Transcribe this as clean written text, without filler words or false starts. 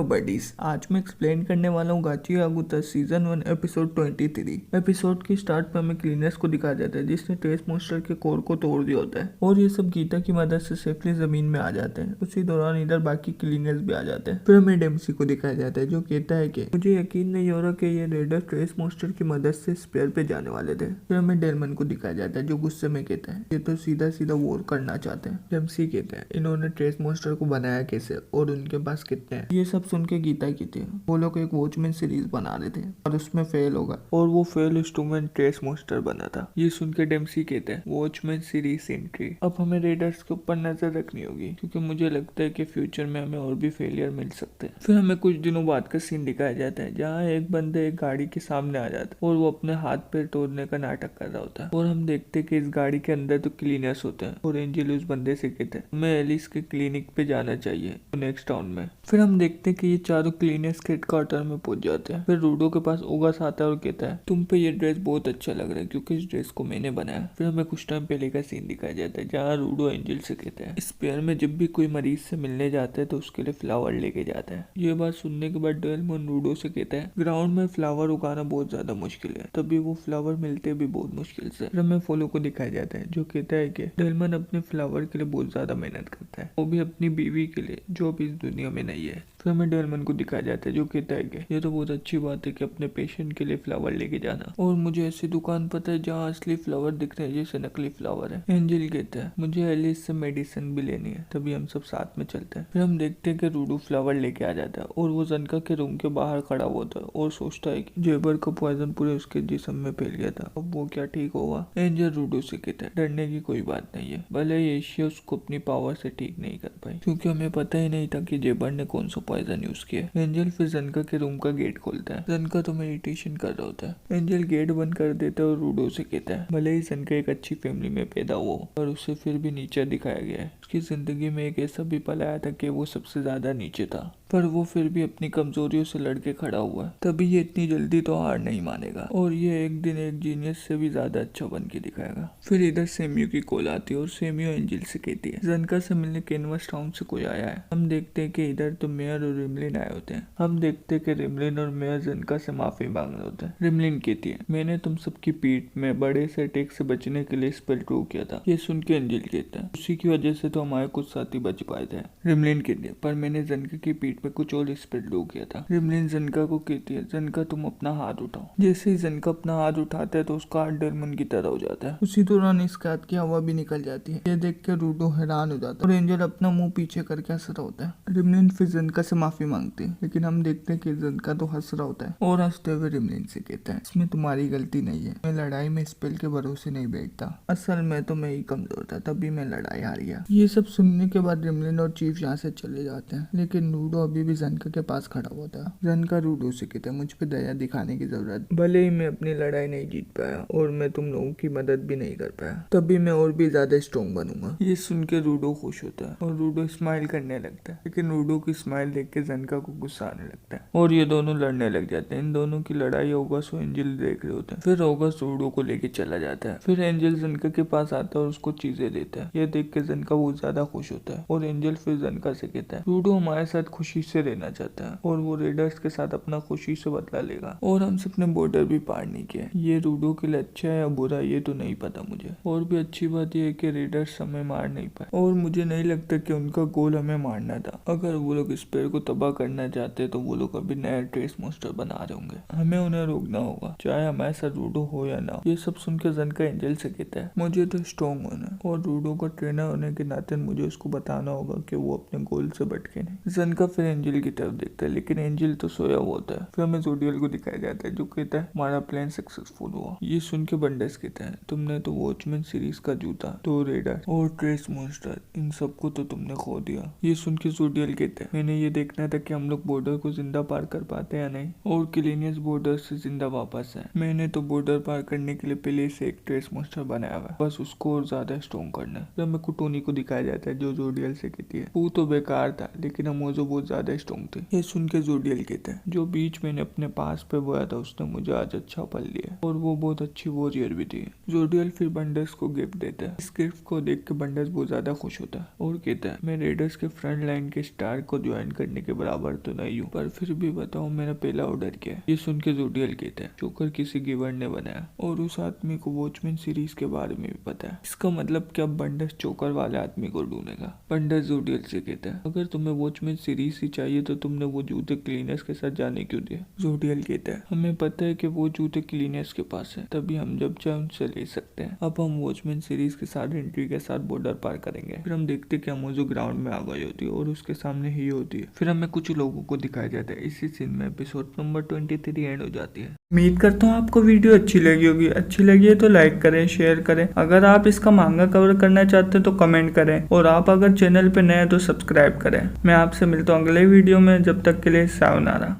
Hello buddies, आज मैं explain करने वाला हूँ गाची आगुता सीजन 1 एपिसोड 23। एपिसोड के स्टार्ट पर हमें क्लीनर्स को दिखाया जाता है जिसने ट्रेस मॉन्स्टर के कोर को तोड़ दिया होता है और ये सब गीता की मदद से सेफली जमीन में आ जाते हैं। उसी दौरान इधर बाकी क्लीनर्स भी आ जाते हैं। फिर हमें डेम्सी को दिखाया जाता है जो कहता है कि मुझे यकीन नहीं हो रहा कि ये रेडर ट्रेस मॉन्स्टर की मदद से स्पेयर पे जाने वाले थे। फिर हमें डेलमन को दिखाया जाता है जो गुस्से में कहता है ये तो सीधा सीधा वॉर करना चाहते हैं। डेम्सी कहता है इन्होंने ट्रेस मॉन्स्टर को बनाया कैसे और उनके पास कितने हैं। ये सब सुन के गीता की थी वो लोग एक वॉचमैन सीरीज बना रहे थे और उसमें फेल होगा और वो फेल इंस्ट्रूमेंट ट्रेस मॉन्स्टर बना था। ये सुन के डेम्सी कहते हैं वॉचमैन सीरीज एंट्री। अब हमें रेडर्स के ऊपर नजर रखनी होगी क्योंकि मुझे लगता है कि फ्यूचर में हमें और भी फेलियर मिल सकते हैं। फिर हमें कुछ दिनों बाद का सीन दिखाया जाता है जहाँ एक बंदे एक गाड़ी के सामने आ जाता है और वो अपने हाथ पैर तोड़ने का नाटक कर रहा होता है और हम देखते हैं कि इस गाड़ी के अंदर तो क्लीनर्स होते हैं और एंजल उस बंदे से कहते हैं हमें एलिस के क्लिनिक पे जाना चाहिए नेक्स्ट टाउन में। फिर हम देखते हैं कि ये चारों क्लीनर्स के हेडक्वार्टर में पहुंच जाते हैं। फिर रूडो के पास ओगस आता है और कहता है तुम पे ये ड्रेस बहुत अच्छा लग रहा है क्योंकि इस ड्रेस को मैंने बनाया। फिर हमें कुछ टाइम पहले का सीन दिखाया जाता है जहाँ रूडो एंजल से कहता है स्पेयर में जब भी कोई मरीज से मिलने जाता है तो उसके लिए फ्लावर लेके जाता है। ये बात सुनने के बाद डेलमन रूडो से कहता है ग्राउंड में फ्लावर उगाना बहुत ज्यादा मुश्किल है, तभी वो फ्लावर मिलते भी बहुत मुश्किल से। फिर हमें फॉलो को दिखाया जाता है जो कहता है कि डेलमन अपने फ्लावर के लिए बहुत ज्यादा मेहनत करता है, वो भी अपनी बीवी के लिए जो भी इस दुनिया में नहीं है। फिर हमें डेलमन को दिखाया जाता है जो कहता है कि ये तो बहुत अच्छी बात है कि अपने पेशेंट के लिए फ्लावर लेके जाना और मुझे ऐसी दुकान पता है जहाँ असली फ्लावर दिख रहे हैं जैसे नकली फ्लावर है। एंजल कहता है मुझे एलिस से मेडिसिन भी लेनी है, तभी हम सब साथ में चलते हैं। फिर हम देखते हैं कि रूडो फ्लावर लेके आ जाता है और वो जनका के रूम के बाहर खड़ा होता है और सोचता है कि जेबर का पॉइजन पूरे उसके जिस्म में फैल गया था, अब वो क्या ठीक होगा। एंजल रूडो से कहता है डरने की कोई बात नहीं है, भले ये एशिया उसको अपनी पावर से ठीक नहीं कर पाई क्योंकि हमें पता ही नहीं था कि जेबर ने कौन सा पॉइजन यूज किया। एंजल फिर जनका के रूम का गेट खोलता है। जनका तो मेडिटेशन कर रहा होता है। एंजल गेट बंद कर देता है और रूडो से कहता है भले ही जनका एक अच्छी फैमिली में पैदा हुआ पर उसे फिर भी नीचे दिखाया गया है। उसकी जिंदगी में एक ऐसा भी पल आया था कि वो सबसे ज्यादा नीचे था पर वो फिर भी अपनी कमजोरियों से लड़के खड़ा हुआ है, तभी ये इतनी जल्दी तो हार नहीं मानेगा और ये एक दिन एक जीनियस से भी ज्यादा अच्छा बन के दिखाएगा। फिर इधर सेमियो की कॉल आती है और सेमियो एंजल से कहती है जनका से मिलने कैनवस टाउन से कोई आया है। हम देखते हैं कि इधर तो मेयर और रिमलिन आए होते हैं। हम देखते हैं कि रिमलिन और मेयर जनका से माफी मांग रहे होते हैं। रिमलिन कहती है मैंने तुम सबकी पीठ में बड़े से अटैक से बचने के लिए स्पेल ट्रू किया था। ये सुन के एंजल कहता है उसी की वजह से तो हमारे कुछ साथी बच पाए थे। रिमलिन कहती है पर मैंने जनका की पीठ में कुछ और स्पेल ट्रू किया था। रिमलिन जनका को कहती है जनका तुम अपना हाथ उठाओ। जैसे ही जनका अपना हाथ उठाता है तो उसका हाथ डेलमन की तरह हो जाता है। उसी दौरान इसके हाथ की हवा भी निकल जाती है। ये देख के रूडो हैरान हो जाता है और एंजल अपना मुंह पीछे करके हंस रहा होता है। रिमलिन फिर जनका से माफी मांगती है लेकिन हम देखते हैं कि जनका तो हंस रहा होता है और हंसते हुए रिमलिन से कहता है इसमें तुम्हारी गलती नहीं है, मैं लड़ाई में स्पेल के भरोसे नहीं बैठता, असल में तो मैं ही कमजोर था तभी मैं लड़ाई हार गया। ये सब सुनने के बाद रिमलिन और चीफ यहाँ से चले जाते हैं लेकिन रूडो अभी भी जनका के पास खड़ा हुआ था। जनका रूडो से कहता है मुझ पे दया दिखाने की जरूरत, भले ही मैं अपनी लड़ाई नहीं जीत पाया और मैं तुम लोगों की मदद भी नहीं कर पाया, तभी मैं और भी ज्यादा स्ट्रॉन्ग बनूंगा। ये सुन के रूडो खुश होता है और रूडो स्माइल करने लगता है लेकिन रूडो की स्माइल देख के जनका को गुस्सा आने लगता है और ये दोनों लड़ने लग जाते हैं। इन दोनों की लड़ाई ओगस और एंजल देख रहे होते हैं। फिर ओगस रूडो को लेके चला जाता है। फिर एंजल जनका के पास आता है और उसको चीजें देता है। ये देख के जनका बहुत ज्यादा खुश होता है और एंजल फिर जनका से कहता है रूडो हमारे साथ खुशी से रहना चाहता है और वो रेडर्स के साथ अपना खुशी से बदला लेगा और हम सबने बॉर्डर भी पार नहीं किया। ये रूडो के लिए अच्छा है या बुरा ये तो नहीं पता मुझे। और भी अच्छी बात यह है कि रेडर्स हमें मार नहीं पाए और मुझे नहीं लगता कि उनका गोल हमें मारना था। अगर वो लोग स्पेयर को तबाह करना चाहते तो वो लोग अभी नया ट्रेस मॉन्स्टर बना रहे होंगे, हमें उन्हें रोकना होगा चाहे हमारे साथ रूडो हो या ना। ये सब सुनकर जनका एंजल से कहता है मुझे तो स्ट्रॉन्ग होना है और रूडो का ट्रेनर होने के नाते मुझे उसको बताना होगा कि वो अपने गोल से भटके नहीं। जनका फिर एंजल की तरफ देखता है लेकिन एंजल तो सोया हुआ होता है। फिर हमें जोडियल को दिखाया जाता है जो कहता है हमारा प्लान सक्सेसफुल हुआ। ये सुन के बंडस कहता है तुमने तो वॉचमैन सीरीज का जूता, तो रेडर और ट्रेस मॉन्स्टर इन सबको तो तुमने खो दिया। ये सुन के जोडियल कहता है मैंने ये देखना था कि हम लोग बॉर्डर को जिंदा पार कर पाते या नहीं और क्लीनियस बॉर्डर से जिंदा वापस है। मैंने तो बॉर्डर पार करने के लिए पहले से एक ट्रेस मॉन्स्टर बनाया हुआ है, बस उसको और ज्यादा स्ट्रॉन्ग करना है। फिर हमें कुटोनी को दिखाया जाता है जो जोडियल से कहती है वो तो बेकार था लेकिन हम जो बहुत ज्यादा स्ट्रॉन्ग थे। ये सुन के जोडियल कहता है जो बीच मैंने अपने पास पे बोया था उसने मुझे आज अच्छा पल लिया और वो बहुत अच्छी वॉरियर भी थी। जोडियल फिर बंडस को गिफ्ट देता है। इस गिफ्ट को देख के बंडस बहुत ज्यादा खुश होता है और कहता है मैं रेडर्स के फ्रंट लाइन के स्टार को ज्वाइन करने के बराबर तो नहीं हूँ, पर फिर भी बताओ मेरा पहला ऑर्डर क्या है। ये सुन के जोडियल कहता है जोकर किसी गिवर ने बनाया और उस आदमी को वॉचमैन सीरीज के बारे में भी पता है। इसका मतलब क्या बंडस जोकर वाले आदमी को ढूंढेगा। बंडस जोडियल से कहता है अगर तुम्हें वॉचमैन सीरीज ही चाहिए तो तुमने वो जूते क्लीनर्स के साथ जाने क्यों दिए। जोडियल कहता है हमें पता है कि वो जूते क्लीनर्स के पास है, तभी हम जब चाहे उनसे ले सकते हैं। अब हम वॉचमैन सीरीज के साथ एंट्री के साथ बॉर्डर पार करेंगे। फिर हम देखते कि मोजो ग्राउंड में आ गई होती है और उसके सामने ही होती है। फिर हमें कुछ लोगों को दिखाया जाता है। इसी सीन में एपिसोड नंबर 23 एंड हो जाती है। उम्मीद करता हूँ आपको वीडियो अच्छी लगी होगी। अच्छी लगी है तो लाइक करें, शेयर करें। अगर आप इसका मांगा कवर करना चाहते हैं तो कमेंट करें और आप अगर चैनल पे नए हैं तो सब्सक्राइब करें। मैं आपसे मिलता हूँ अगले वीडियो में, जब तक के लिए सायोनारा।